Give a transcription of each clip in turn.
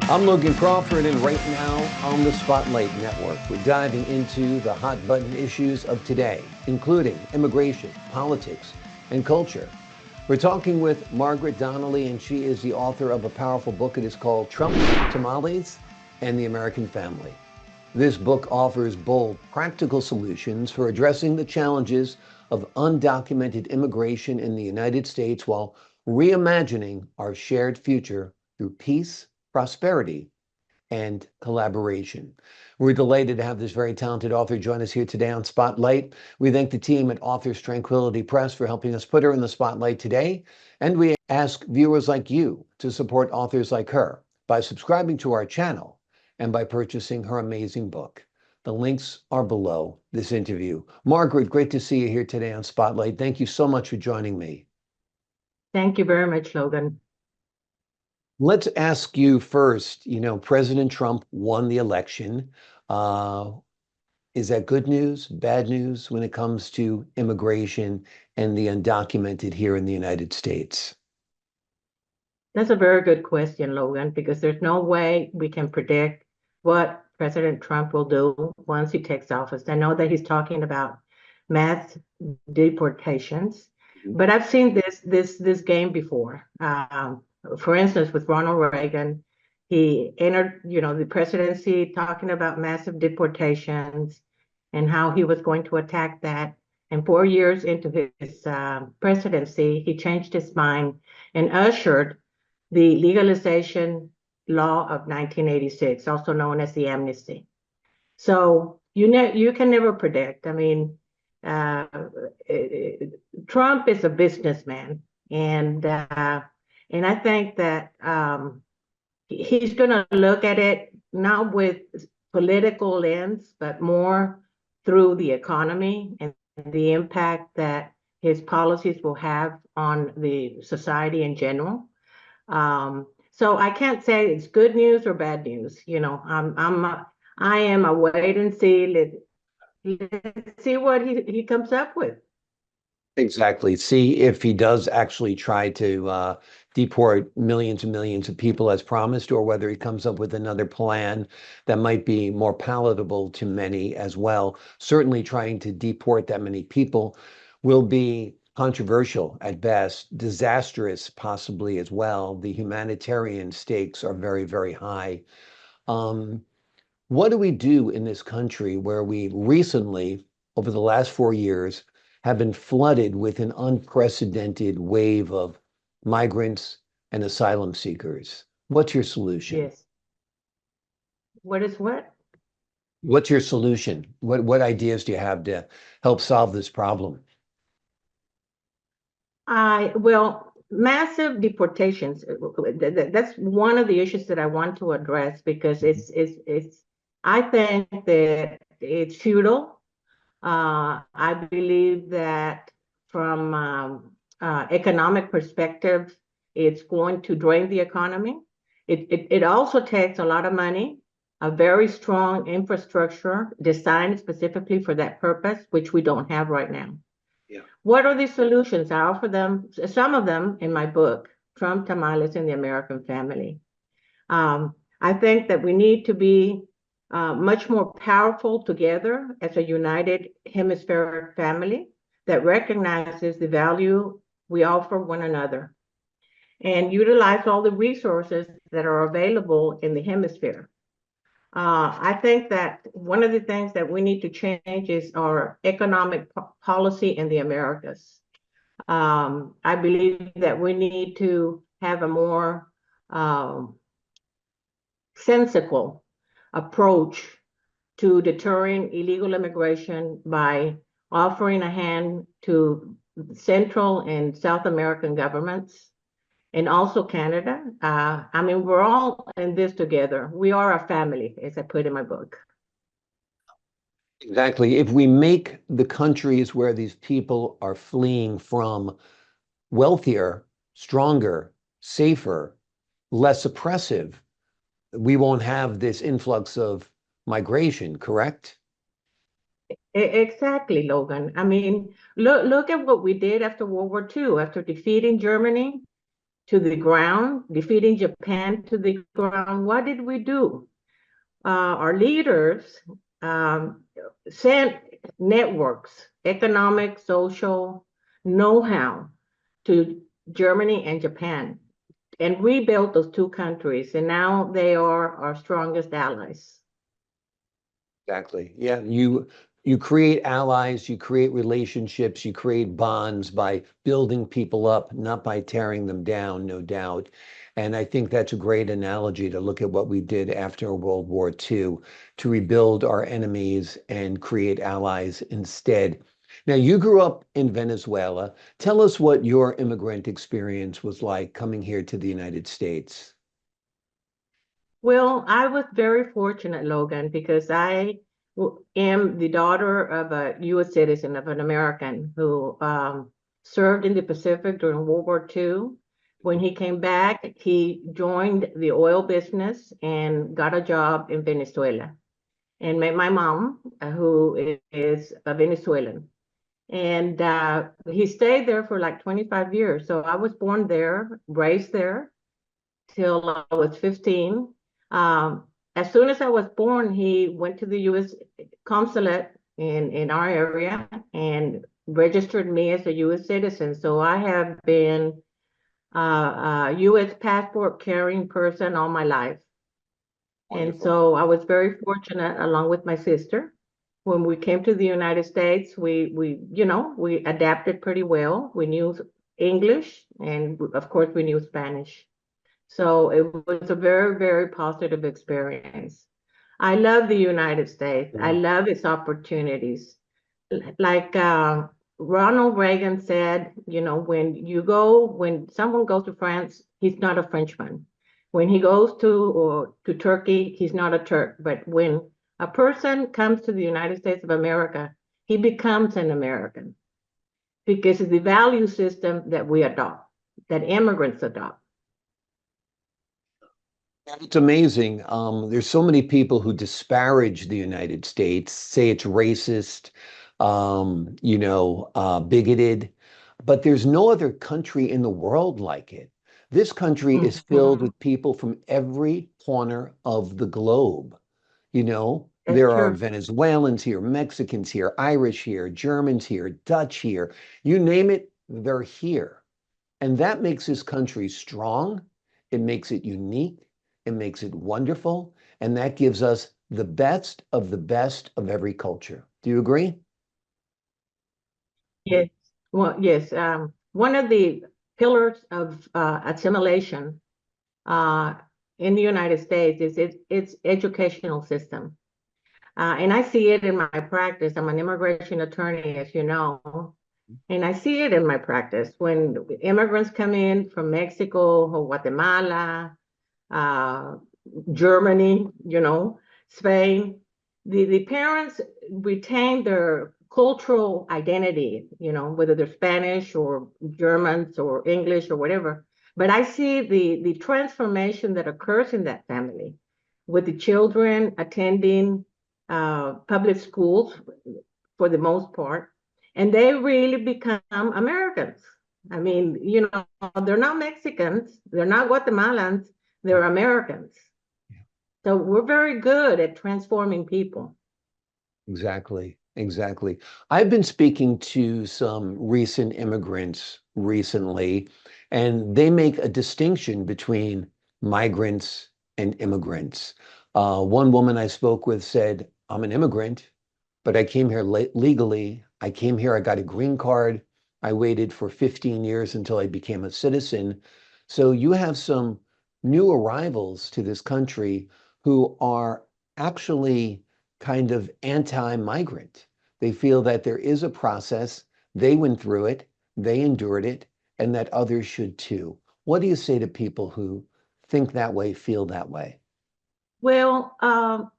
I'm Logan Crawford, and right now on the Spotlight Network, we're diving into the hot button issues of today, including immigration, politics, and culture. We're talking with Margaret Donnelly, and she is the author of a powerful book. It is called Trump, Tamales, and the American Family. This book offers bold, practical solutions for addressing the challenges of undocumented immigration in the United States while reimagining our shared future through peace, prosperity, and collaboration. We're delighted to have this very talented author join us here today on Spotlight. We thank the team at Authors Tranquility Press for helping us put her in the spotlight today. And we ask viewers like you to support authors like her by subscribing to our channel and by purchasing her amazing book. The links are below this interview. Margaret, great to see you here today on Spotlight. Thank you so much for joining me. Thank you very much, Logan. Let's ask you first, President Trump won the election. Is that good news, bad news when it comes to immigration and the undocumented here in the United States? That's a very good question, Logan, because there's no way we can predict what President Trump will do once he takes office. I know that he's talking about mass deportations, but I've seen this game before. For instance, with Ronald Reagan, he entered, the presidency talking about massive deportations and how he was going to attack that. And 4 years into his presidency, he changed his mind and ushered the legalization law of 1986, also known as the amnesty. So you can never predict. I mean, Trump is a businessman, and I think that he's going to look at it not with political lens, but more through the economy and the impact that his policies will have on the society in general. So I can't say it's good news or bad news. I am a wait and see. Let's see what he comes up with. Exactly. See if he does actually try to deport millions and millions of people as promised, or whether he comes up with another plan that might be more palatable to many as well. Certainly trying to deport that many people will be controversial at best, disastrous possibly as well. The humanitarian stakes are very, very high. What do we do in this country where we recently, over the last 4 years, have been flooded with an unprecedented wave of migrants and asylum seekers? What's your solution? Yes. What is what? What's your solution? What ideas do you have to help solve this problem? Well, massive deportations. That's one of the issues that I want to address because it's I think that it's futile. I believe that from economic perspective, it's going to drain the economy. It also takes a lot of money, a very strong infrastructure designed specifically for that purpose, which we don't have right now. Yeah. What are the solutions? I offer them, some of them in my book, Trump, Tamales, and the American Family. I think that we need to be much more powerful together as a united hemispheric family that recognizes the value we offer one another and utilize all the resources that are available in the hemisphere. I think that one of the things that we need to change is our economic policy in the Americas. I believe that we need to have a more sensible approach to deterring illegal immigration by offering a hand to Central and South American governments and also Canada. I mean, we're all in this together. We are a family, as I put in my book. Exactly. If we make the countries where these people are fleeing from wealthier, stronger, safer, less oppressive, we won't have this influx of migration, correct? Exactly, Logan. I mean, look at what we did after World War II. After defeating Germany, to the ground, defeating Japan to the ground, what did we do? Our leaders sent networks, economic, social, know-how to Germany and Japan and rebuilt those two countries. And now they are our strongest allies. Exactly. Yeah, you create allies, you create relationships, you create bonds by building people up, not by tearing them down, no doubt. And I think that's a great analogy to look at what we did after World War II to rebuild our enemies and create allies instead. Now, you grew up in Venezuela. Tell us what your immigrant experience was like coming here to the United States. Well, I was very fortunate, Logan, because I am the daughter of a U.S. citizen, of an American who served in the Pacific during World War II. When he came back, he joined the oil business and got a job in Venezuela and met my mom, who is a Venezuelan. And he stayed there for like 25 years. So I was born there, raised there till I was 15. As soon as I was born, he went to the U.S. consulate in our area and registered me as a U.S. citizen. So I have been a U.S. passport carrying person all my life. And Wonderful. so I was very fortunate, along with my sister. When we came to the United States, we adapted pretty well. We knew English, and of course, we knew Spanish. So it was a very, very positive experience. I love the United States. I Yeah. love its opportunities. Like Ronald Reagan said, when someone goes to France, he's not a Frenchman. When he goes to Turkey, he's not a Turk. But when a person comes to the United States of America, he becomes an American because of the value system that we adopt, that immigrants adopt. And it's amazing. There's so many people who disparage the United States, say it's racist, bigoted, but there's no other country in the world like it. This country is filled Mhm. with people from every corner of the globe. That's There are true. Venezuelans here, Mexicans here, Irish here, Germans here, Dutch here. You name it, they're here. And that makes this country strong. It makes it unique. It makes it wonderful. And that gives us the best of every culture. Do you agree? Yes. Well, yes. One of the pillars of assimilation uh, in the United States is its educational system. And I see it in my practice. I'm an immigration attorney, as you know, and I see it in my practice when immigrants come in from Mexico or Guatemala, uh, Germany, Spain. The parents retain their cultural identity, whether they're Spanish or Germans or English or whatever. But I see the transformation that occurs in that family with the children attending public schools for the most part, and they really become Americans. I mean, they're not Mexicans, they're not Guatemalans, they're Americans. So we're very good at transforming people. Exactly. Exactly. I've been speaking to some recent immigrants recently, and they make a distinction between migrants and immigrants. One woman I spoke with said, I'm an immigrant, but I came here legally. I came here, I got a green card. I waited for 15 years until I became a citizen. So you have some new arrivals to this country who are actually kind of anti-migrant. They feel that there is a process, they went through it, they endured it, and that others should too. What do you say to people who think that way, feel that way? Well,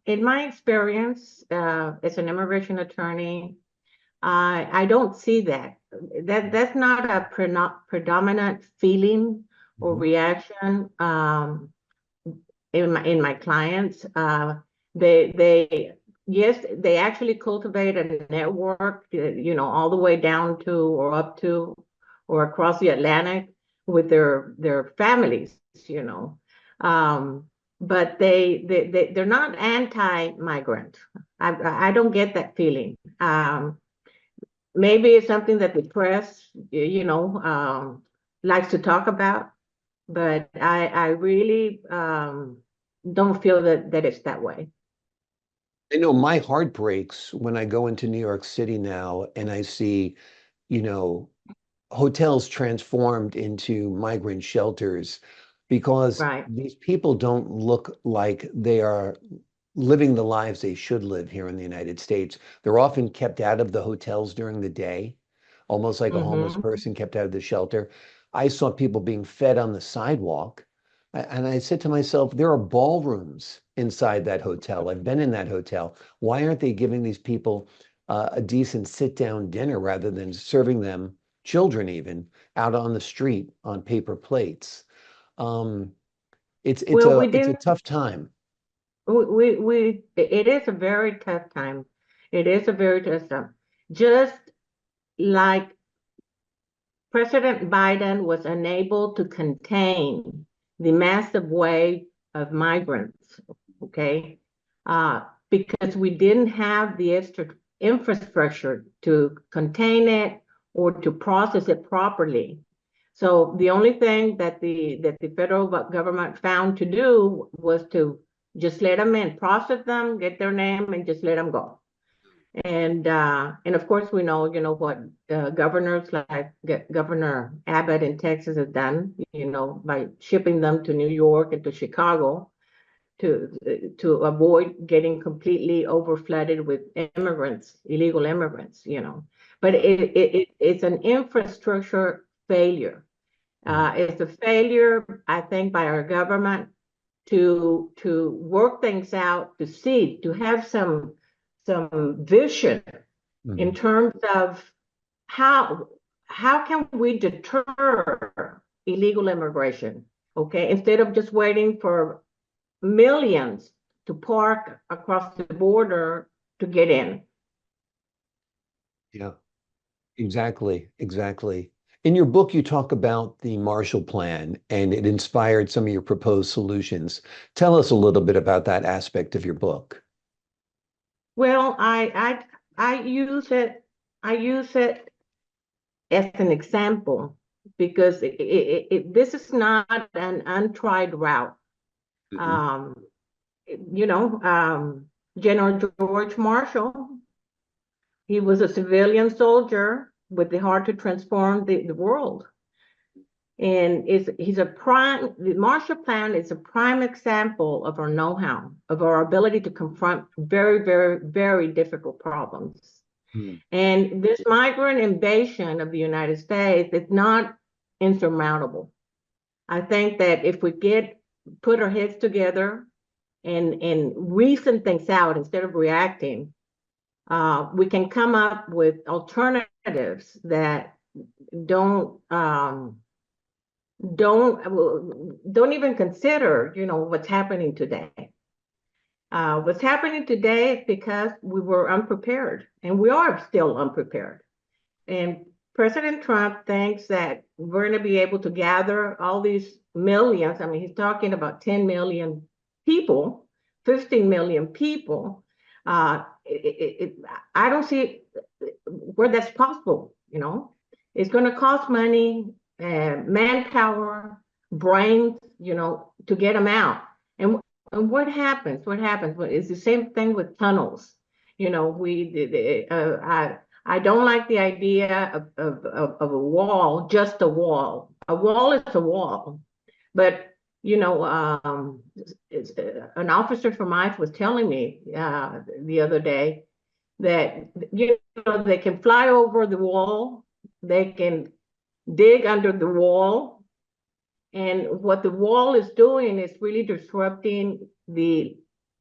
in my experience as an immigration attorney, I don't see that. That's not a predominant feeling or Mhm. reaction in my clients. They yes, they actually cultivate a network, all the way down to or up to or across the Atlantic. with their families, you know. But they're not anti-migrant. I don't get that feeling. Maybe it's something that the press, likes to talk about, but I really don't feel that it's that way. I know my heart breaks when I go into New York City now and I see, you know, hotels transformed into migrant shelters because Right. these people don't look like they are living the lives they should live here in the United States. They're often kept out of the hotels during the day, almost like a homeless Hmm. person kept out of the shelter. I saw people being fed on the sidewalk. And I said to myself, there are ballrooms inside that hotel. I've been in that hotel. Why aren't they giving these people a decent sit-down dinner rather than serving them, children even, out on the street on paper plates? Um, Well, it's a tough time. it is a very tough time. It is a very tough time. Just like President Biden was unable to contain the massive wave of migrants, okay? Because we didn't have the extra infrastructure to contain it or to process it properly. So the only thing that the federal government found to do was to just let them in, process them, get their name, and just let them go. And of course we know, what governors like Governor Abbott in Texas have done, by shipping them to New York and to Chicago to avoid getting completely overflooded with immigrants, illegal immigrants. But it's an infrastructure failure. Mm. It's a failure, I think, by our government to work things out, to have some vision in Mhm. terms of how can we deter illegal immigration, okay? Instead of just waiting for millions to park across the border to get in. Yeah, exactly, exactly. In your book, you talk about the Marshall Plan and it inspired some of your proposed solutions. Tell us a little bit about that aspect of your book. Well, I use it as an example because this is not an untried route. Mhm. Um, you know, General George Marshall, he was a civilian soldier with the heart to transform the world. And the Marshall Plan is a prime example of our know-how, of our ability to confront very, very, very difficult problems. Mm. And this migrant invasion of the United States is not insurmountable. I think that if we put our heads together and reason things out instead of reacting, we can come up with alternatives that don't um, don't even consider, what's happening today. What's happening today is because we were unprepared, and we are still unprepared. And President Trump thinks that we're going to be able to gather all these millions. I mean, he's talking about 10 million people, 15 million people. I don't see where that's possible. It's going to cost money, manpower, brains, to get them out. And what happens? What happens? Well, it's the same thing with tunnels. I don't like the idea of a wall, just a wall. A wall is a wall. But, an officer from ICE was telling me the other day that, they can fly over the wall, they can dig under the wall. And what the wall is doing is really disrupting the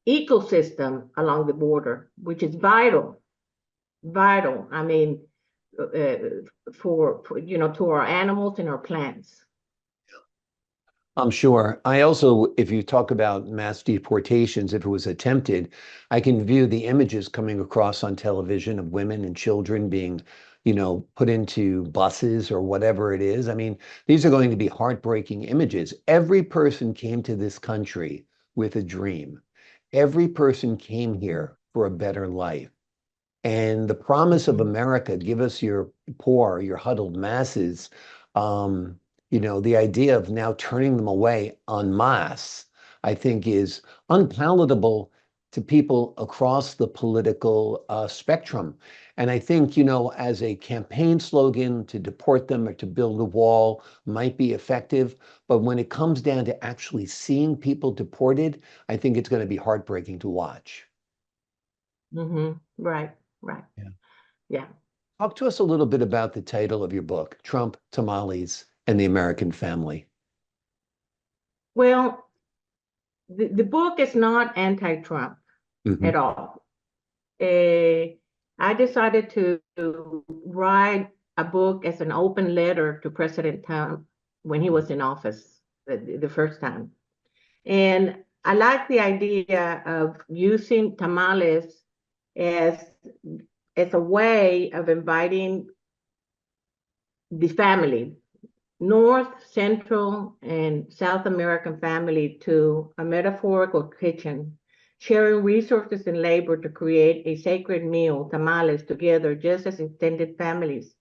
ecosystem along the border, which is vital, vital. I mean, uh, for to our animals and our plants. I'm sure. I also, if you talk about mass deportations, if it was attempted, I can view the images coming across on television of women and children being, put into buses or whatever it is. I mean, these are going to be heartbreaking images. Every person came to this country with a dream. Every person came here for a better life. And the promise of America, give us your poor, your huddled masses, the idea of now turning them away en masse, I think is unpalatable to people across the political spectrum. And I think, as a campaign slogan to deport them or to build a wall might be effective. But when it comes down to actually seeing people deported, I think it's going to be heartbreaking to watch. Right, right. Yeah. Yeah. Talk to us a little bit about the title of your book, Trump, Tamales, and the American Family. Well, the book is not anti-Trump Hmm. at all. I decided to write a book as an open letter to President Trump when he was in office the first time. And I like the idea of using tamales as a way of inviting the family, North, Central, and South American family to a metaphorical kitchen, sharing resources and labor to create a sacred meal, tamales, together, just as extended families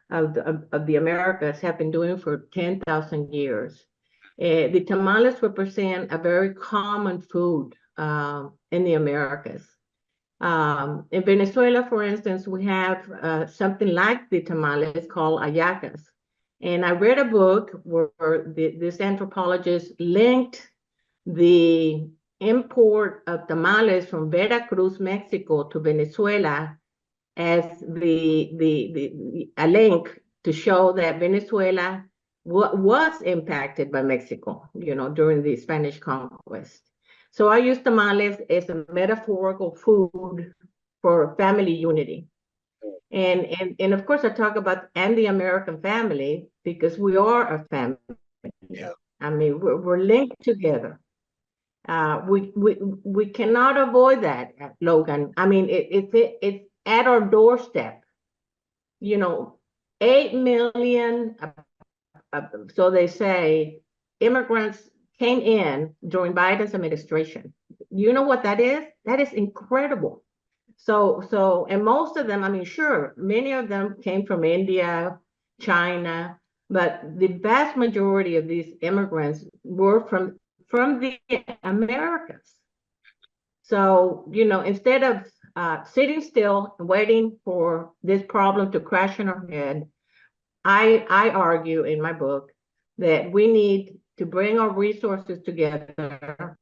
of the Americas have been doing for 10,000 years. The tamales represent a very common food in the Americas. In Venezuela, for instance, we have something like the tamales called hallacas. And I read a book where this anthropologist linked the import of tamales from Veracruz, Mexico to Venezuela as a link to show that Venezuela was impacted by Mexico, during the Spanish conquest. So I use tamales as a metaphorical food for family unity. And of course I talk about and the American family because we are a family. Yeah. I mean, we're linked together. We cannot avoid that, Logan. I mean, it's at our doorstep. 8 million, so they say, immigrants came in during Biden's administration. You know what that is? That is incredible. And most of them, I mean, sure, many of them came from India, China, but the vast majority of these immigrants were from the Americas. So, instead of sitting still and waiting for this problem to crash on our head, I argue in my book that we need to bring our resources together,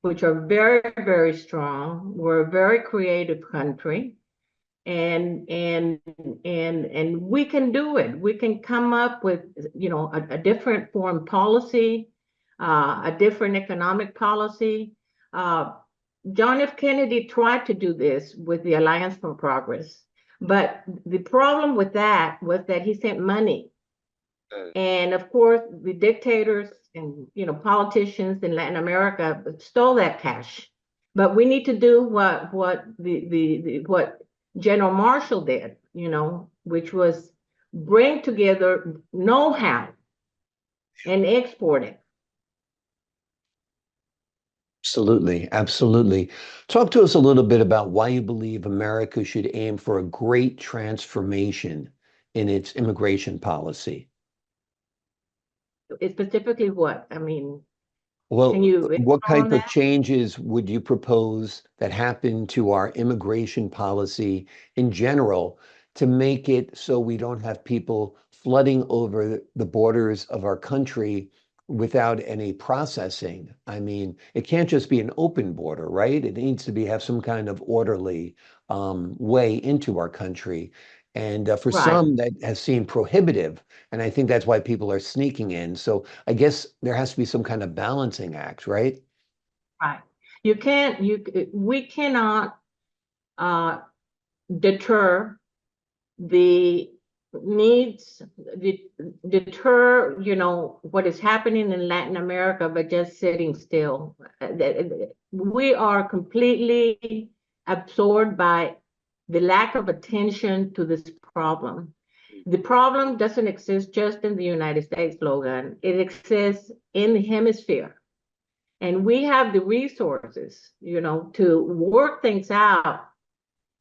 which are very, very strong. We're a very creative country, and we can do it. We can come up with, a different foreign policy, a different economic policy. John F. Kennedy tried to do this with the Alliance for Progress. But the problem with that was that he sent money. And of course, the dictators and politicians in Latin America stole that cash. But we need to do what General Marshall did, which was bring together know-how and export it. Absolutely. Absolutely. Talk to us a little bit about why you believe America should aim for a great transformation in its immigration policy. It's specifically what? I mean, Well, can you what explore on type of that? changes would you propose that happen to our immigration policy in general to make it so we don't have people flooding over the borders of our country without any processing? I mean, it can't just be an open border, right? It needs to have some kind of orderly way into our country. And for Right, some, that has seemed prohibitive. And I think that's why people are sneaking in. So I guess there has to be some kind of balancing act, right? right. We cannot deter the needs, deter, what is happening in Latin America by just sitting still. We are completely absorbed by the lack of attention to this problem. The problem doesn't exist just in the United States, Logan. It exists in the hemisphere. And we have the resources, to work things out.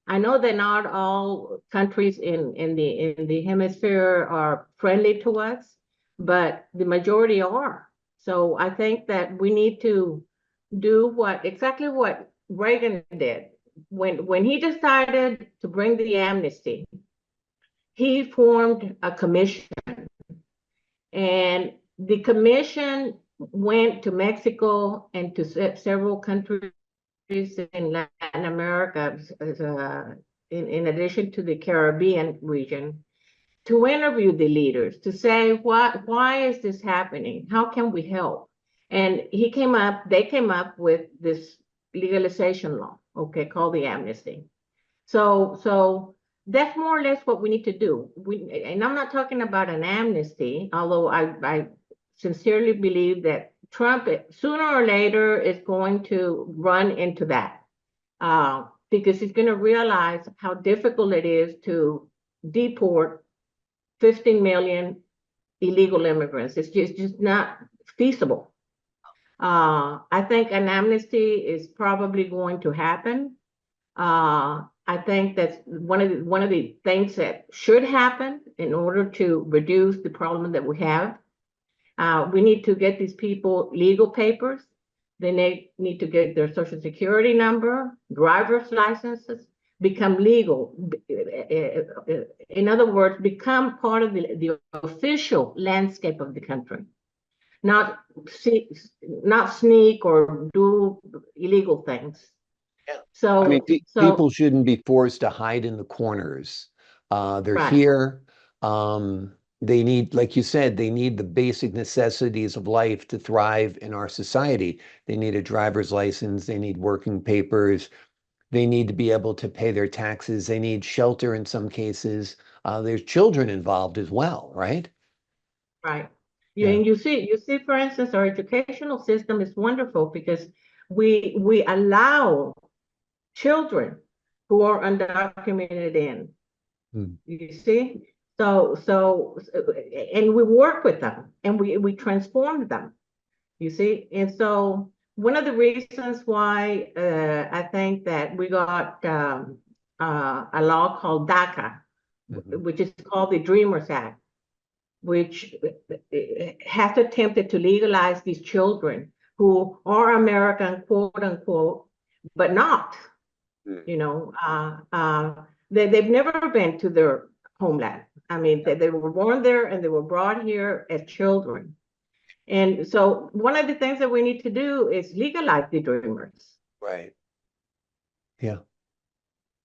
I know that not all countries in the hemisphere are friendly to us, but the majority are. So I think that we need to do exactly what Reagan did. When he decided to bring the amnesty, he formed a commission, and the commission went to Mexico and to several countries in Latin America, in addition to the Caribbean region, to interview the leaders, to say, why is this happening? How can we help? And they came up with this legalization law, okay, called the amnesty. So that's more or less what we need to do. And I'm not talking about an amnesty, although I sincerely believe that Trump, sooner or later, is going to run into that, because he's going to realize how difficult it is to deport 15 million illegal immigrants. It's just not feasible. I think an amnesty is probably going to happen. I think that's one of the things that should happen in order to reduce the problem that we have. We need to get these people legal papers. They need to get their social security number, driver's licenses, become legal. In other words, become part of the official landscape of the country. Not sneak or do illegal things. Yeah. So, I mean, people shouldn't be forced to hide in the corners. They're right. here. They need, like you said, they need the basic necessities of life to thrive in our society. They need a driver's license. They need working papers. They need to be able to pay their taxes. They need shelter in some cases. There's children involved as well, right? Right. Yeah. And you see, for instance, our educational system is wonderful because we allow children who are undocumented in. You see? So and we work with them and we transform them, you see? And so one of the reasons why I think that we got a law called DACA, which is called the Dreamers Act, which has attempted to legalize these children who are American, quote unquote, but not. They've never been to their homeland. I mean, they were born there and they were brought here as children. And so one of the things that we need to do is legalize the dreamers. Right. Yeah.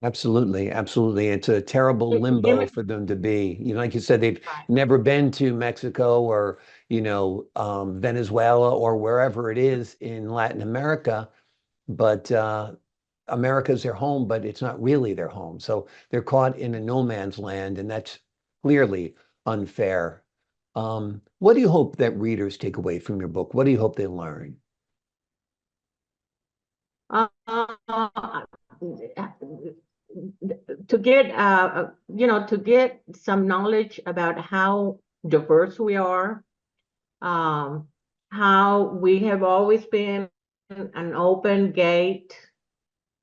Absolutely. Absolutely. It's a terrible limbo for them to be. Like you said, they've never been to Mexico or, Venezuela or wherever it is in Latin America, but America's their home, but it's not really their home. So they're caught in a no man's land, and that's clearly unfair. What do you hope that readers take away from your book? What do you hope they learn? To get some knowledge about how diverse we are, how we have always been an open gate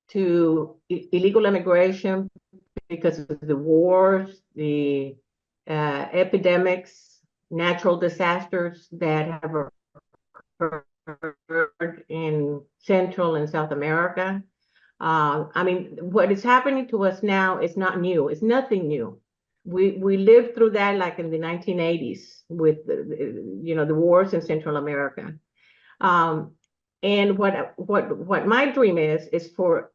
to illegal immigration because of the wars, the epidemics, natural disasters that have occurred in Central and South America. I mean, what is happening to us now is not new. It's nothing new. We lived through that like in the 1980s with the wars in Central America. And what my dream is for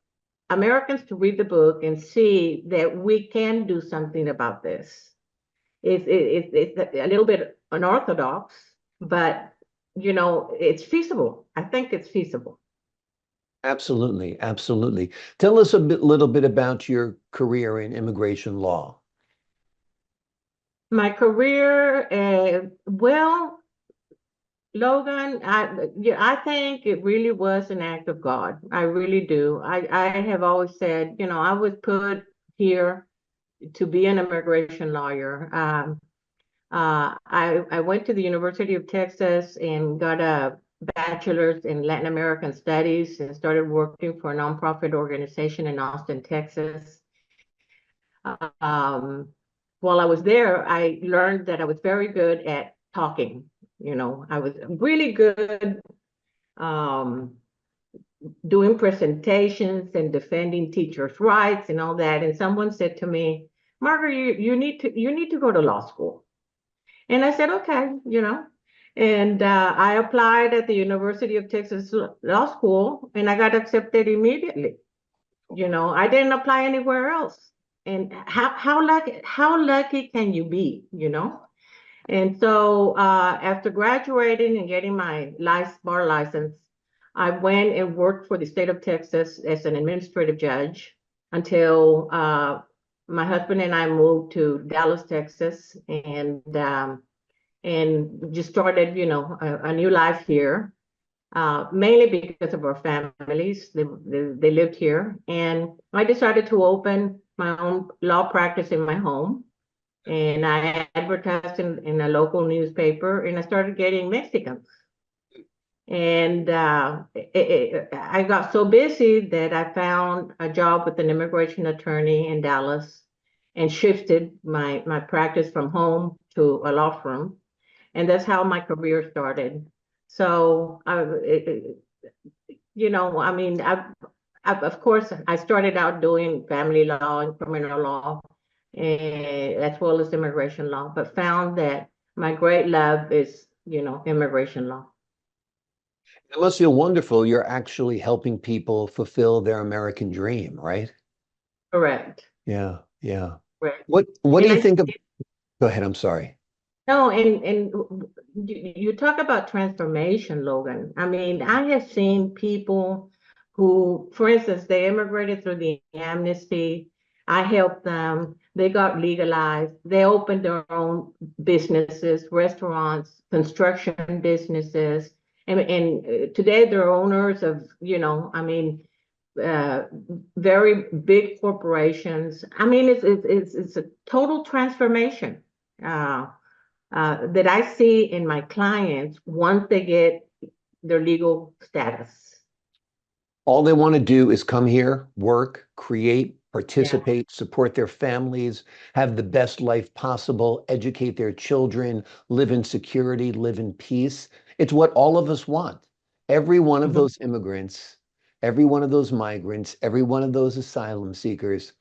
Americans to read the book and see that we can do something about this. It's a little bit unorthodox, but it's feasible. I think it's feasible. Absolutely, absolutely. Tell us little bit about your career in immigration law. My career, well, Logan, I think it really was an act of God. I really do. I have always said, I was put here to be an immigration lawyer. I went to the University of Texas and got a bachelor's in Latin American Studies and started working for a nonprofit organization in Austin, Texas. While I was there, I learned that I was very good at talking. I was really good doing presentations and defending teachers' rights and all that. And someone said to me, Margaret, you need to go to law school. And I said, okay, And I applied at the University of Texas Law School, and I got accepted immediately. I didn't apply anywhere else. And how lucky can you be? And so after graduating and getting my bar license, I went and worked for the state of Texas as an administrative judge until my husband and I moved to Dallas, Texas, and just started, a new life here, mainly because of our families. They lived here, and I decided to open my own law practice in my home, and I advertised in a local newspaper, and I started getting Mexicans. And I got so busy that I found a job with an immigration attorney in Dallas and shifted my practice from home to a law firm. And that's how my career started. So, of course, I started out doing family law and criminal law, as well as immigration law, but found that my great love is, immigration law. It must feel wonderful. You're actually helping people fulfill their American dream, right? Correct. Yeah, yeah. Correct. What do you think of? Go ahead, I'm sorry. No, and you talk about transformation, Logan. I mean, I have seen people who, for instance, they immigrated through the amnesty. I helped them. They got legalized. They opened their own businesses, restaurants, construction businesses. And today they're owners of, very big corporations. I mean, it's a total transformation that I see in my clients once they get their legal status. All they want to do is come here, work, create, participate, support their families, have the best life possible, educate their children, live in security, live in peace. It's what all of us want. Every one of those immigrants, every one of those migrants, every one of those asylum seekers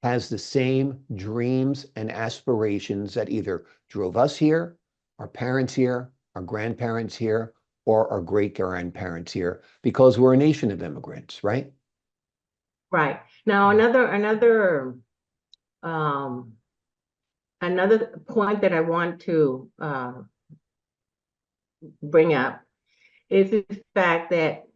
has the same dreams and aspirations that either drove us here, our parents here, our grandparents here, or our great-grandparents here, because we're a nation of immigrants, right? Right. Now, another point that I want to bring up is the fact that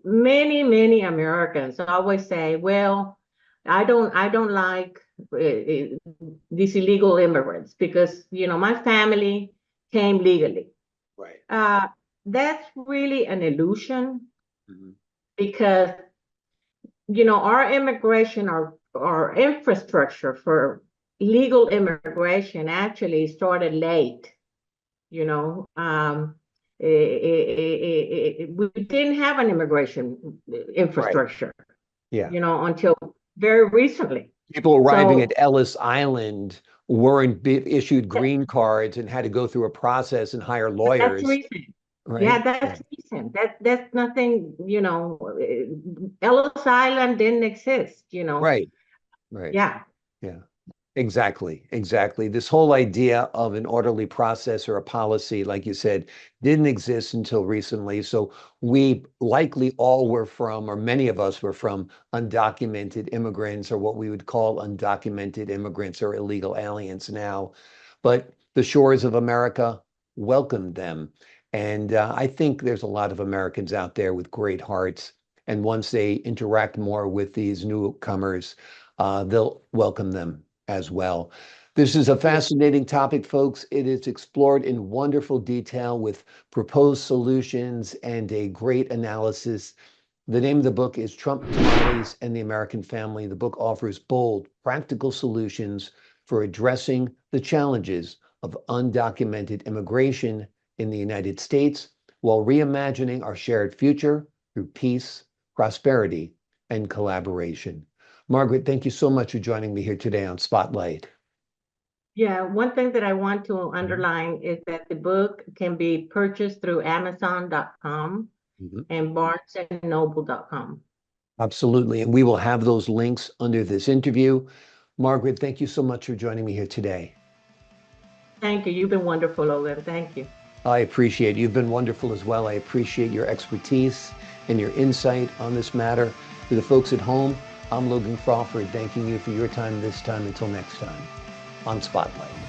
many Americans always say, well, I don't like these illegal immigrants because, my family came legally. Right. That's really an illusion because, our immigration, our infrastructure for legal immigration actually started late. We didn't have an immigration infrastructure, until very recently. People arriving at Ellis Island weren't issued green cards and had to go through a process and hire lawyers. That's recent. Right? Yeah, that's recent. That's nothing, Ellis Island didn't exist, Right. Right. Yeah. Yeah. Exactly. This whole idea of an orderly process or a policy, like you said, didn't exist until recently. So we likely all were from, or many of us were from, undocumented immigrants, or what we would call undocumented immigrants or illegal aliens now. But the shores of America welcomed them. And I think there's a lot of Americans out there with great hearts. And once they interact more with these newcomers, they'll welcome them as well. This is a fascinating topic, folks. It is explored in wonderful detail with proposed solutions and a great analysis The name of the book is Trump, Tamales, and the American Family. The book offers bold, practical solutions for addressing the challenges of undocumented immigration in the United States while reimagining our shared future through peace, prosperity, and collaboration. Margaret, thank you so much for joining me here today on Spotlight. Yeah, one thing that I want to underline is that the book can be purchased through Amazon.com and BarnesandNoble.com. Absolutely. And we will have those links under this interview. Margaret, thank you so much for joining me here today. Thank you. You've been wonderful, Logan. Thank you. I appreciate it. You've been wonderful as well. I appreciate your expertise and your insight on this matter. For the folks at home, I'm Logan Crawford, thanking you for your time this time. Until next time on Spotlight.